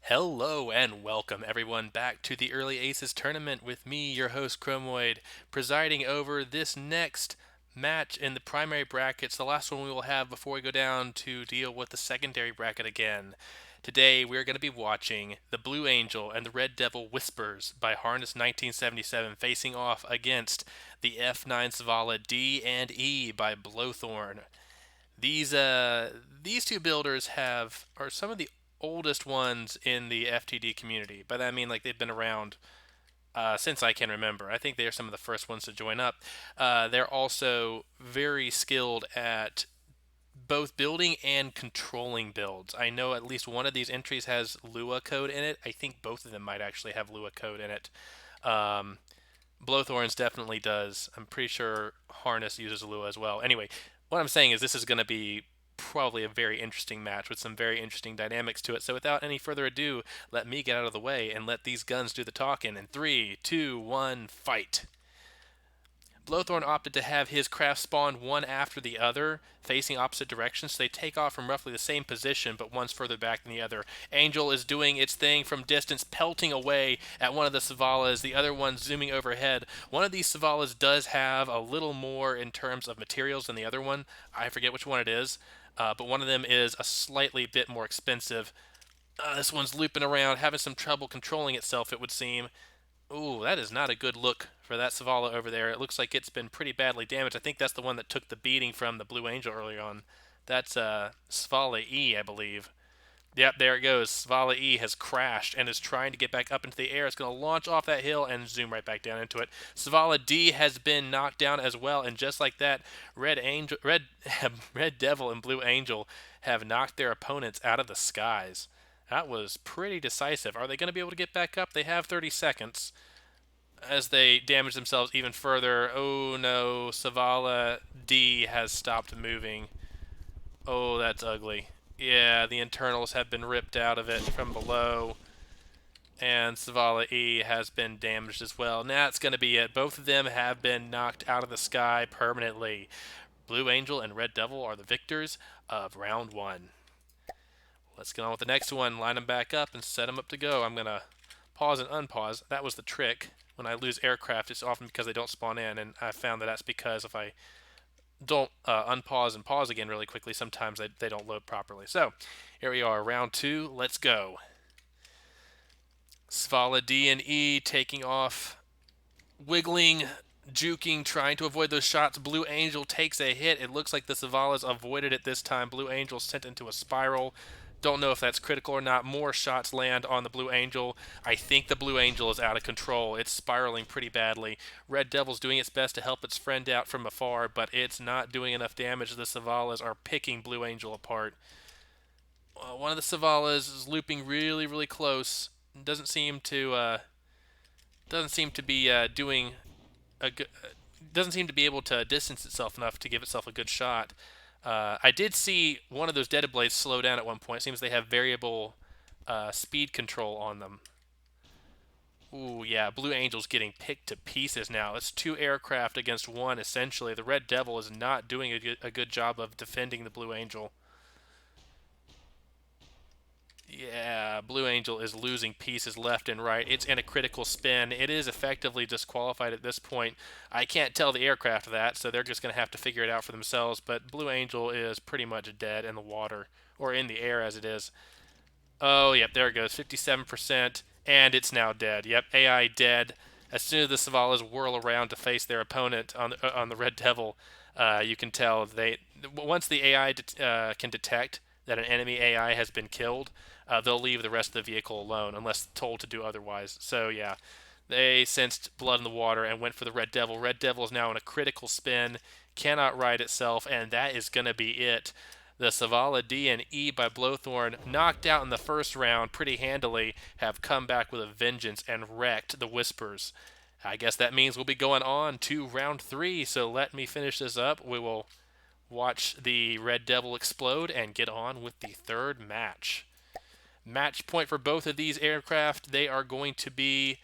Hello and welcome everyone back to the Early Aces tournament with me, your host Chromoid, presiding over this next match in the primary brackets, the last one we will have before we go down to deal with the secondary bracket again. Today we are going to be watching the Blue Angel and the Red Devil Whispers by Harness1977 facing off against the F9 Savala D and E by Blothorn. These two builders are some of the oldest ones in the FTD community. By that I mean like they've been around since I can remember. I think they are some of the first ones to join up. They're also very skilled at both building and controlling builds. I know at least one of these entries has Lua code in it. I think both of them might actually have Lua code in it. Um, Blothorns definitely does. I'm pretty sure Harness uses Lua as well. Anyway, what I'm saying is this is going to be probably a very interesting match with some very interesting dynamics to it. So without any further ado, let me get out of the way and let these guns do the talking. In 3, 2, 1, fight. Blothorn opted to have his craft spawn one after the other, facing opposite directions, so they take off from roughly the same position, but one's further back than the other. Angel is doing its thing from distance, pelting away at one of the Savalas, the other one zooming overhead. One of these Savalas does have a little more in terms of materials than the other one. I forget which one it is, but one of them is a slightly bit more expensive. This one's looping around, having some trouble controlling itself, it would seem. Ooh, that is not a good look for that Savala over there. It looks like it's been pretty badly damaged. I think that's the one that took the beating from the Blue Angel earlier on. That's Savala E, I believe. Yep, there it goes. Savala E has crashed and is trying to get back up into the air. It's going to launch off that hill and zoom right back down into it. Savala D has been knocked down as well, and just like that, Red Devil and Blue Angel have knocked their opponents out of the skies. That was pretty decisive. Are they going to be able to get back up? They have 30 seconds as they damage themselves even further. Oh no, Savala D has stopped moving. Oh, that's ugly. Yeah, the internals have been ripped out of it from below. And Savala E has been damaged as well. And that's going to be it. Both of them have been knocked out of the sky permanently. Blue Angel and Red Devil are the victors of round one. Let's get on with the next one. Line them back up and set them up to go. I'm going to pause and unpause. That was the trick. When I lose aircraft, it's often because they don't spawn in, and I found that that's because if I don't unpause and pause again really quickly, sometimes they don't load properly. So, here we are, round two. Let's go. Svala D and E taking off, wiggling, juking, trying to avoid those shots. Blue Angel takes a hit. It looks like the Savalas avoided it this time. Blue Angel sent into a spiral. Don't know if that's critical or not. More shots land on the Blue Angel. I think the Blue Angel is out of control. It's spiraling pretty badly. Red Devil's doing its best to help its friend out from afar, but it's not doing enough damage. The Savalas are picking Blue Angel apart. One of the Savalas is looping really, really close. Doesn't seem to be doing a good. Doesn't seem to be able to distance itself enough to give itself a good shot. I did see one of those Dead Blades slow down at one point. It seems they have variable speed control on them. Ooh, yeah, Blue Angel's getting picked to pieces now. It's two aircraft against one, essentially. The Red Devil is not doing a good job of defending the Blue Angel. Yeah, Blue Angel is losing pieces left and right. It's in a critical spin. It is effectively disqualified at this point. I can't tell the aircraft that, so they're just going to have to figure it out for themselves. But Blue Angel is pretty much dead in the water, or in the air as it is. Oh, yep, there it goes. 57%, and it's now dead. Yep, AI dead. As soon as the Savalas whirl around to face their opponent on the Red Devil, you can tell once the AI can detect that an enemy AI has been killed, they'll leave the rest of the vehicle alone unless told to do otherwise. So yeah, they sensed blood in the water and went for the Red Devil. Red Devil is now in a critical spin, cannot right itself, and that is going to be it. The Savala D and E by Blothorn, knocked out in the first round pretty handily, have come back with a vengeance and wrecked the Whispers. I guess that means we'll be going on to round three, so let me finish this up. We will watch the Red Devil explode and get on with the third match. Match point for both of these aircraft. They are going to be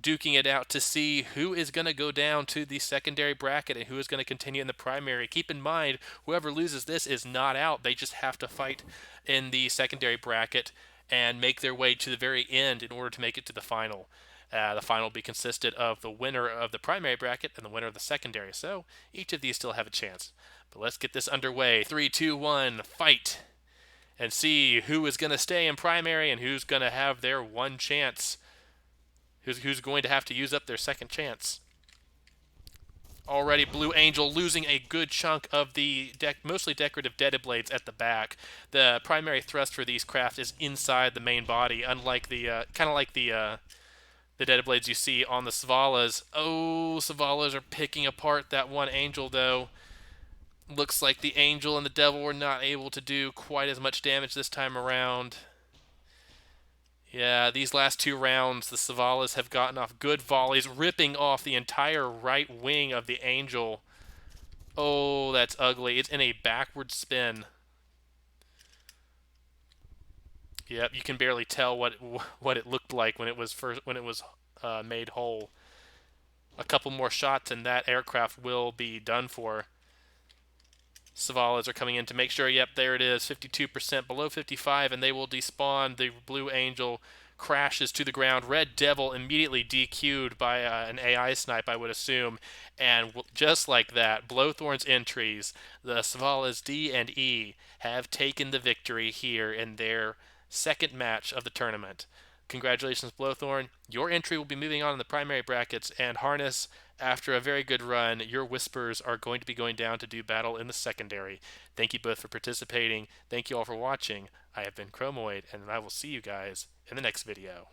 duking it out to see who is going to go down to the secondary bracket and who is going to continue in the primary. Keep in mind, whoever loses this is not out. They just have to fight in the secondary bracket. and make their way to the very end in order to make it to the final. The final will be consisted of the winner of the primary bracket and the winner of the secondary. So each of these still have a chance. But let's get this underway. 3, 2, 1, fight! And see who is going to stay in primary and who's going to have their one chance. Who's going to have to use up their second chance. Already Blue Angel losing a good chunk of the mostly decorative deaded blades at the back. The primary thrust for these craft is inside the main body, unlike the kind of like the deaded blades you see on the Savalas. Oh, Savalas are picking apart that one Angel though. Looks like the Angel and the Devil were not able to do quite as much damage this time around. Yeah, these last 2 rounds, the Savalas have gotten off good volleys, ripping off the entire right wing of the Angel. Oh, that's ugly. It's in a backward spin. Yep, you can barely tell what it looked like when it was made whole. A couple more shots and that aircraft will be done for. Savalas are coming in to make sure. Yep, there it is, 52%, below 55, and they will despawn. The Blue Angel crashes to the ground. Red Devil immediately DQ'd by an AI snipe, I would assume. And just like that, Blothorn's entries, the Savalas D and E, have taken the victory here in their second match of the tournament. Congratulations, Blothorn. Your entry will be moving on in the primary brackets, and Harness, after a very good run, your Whispers are going to be going down to do battle in the secondary. Thank you both for participating. Thank you all for watching. I have been Chromoid, and I will see you guys in the next video.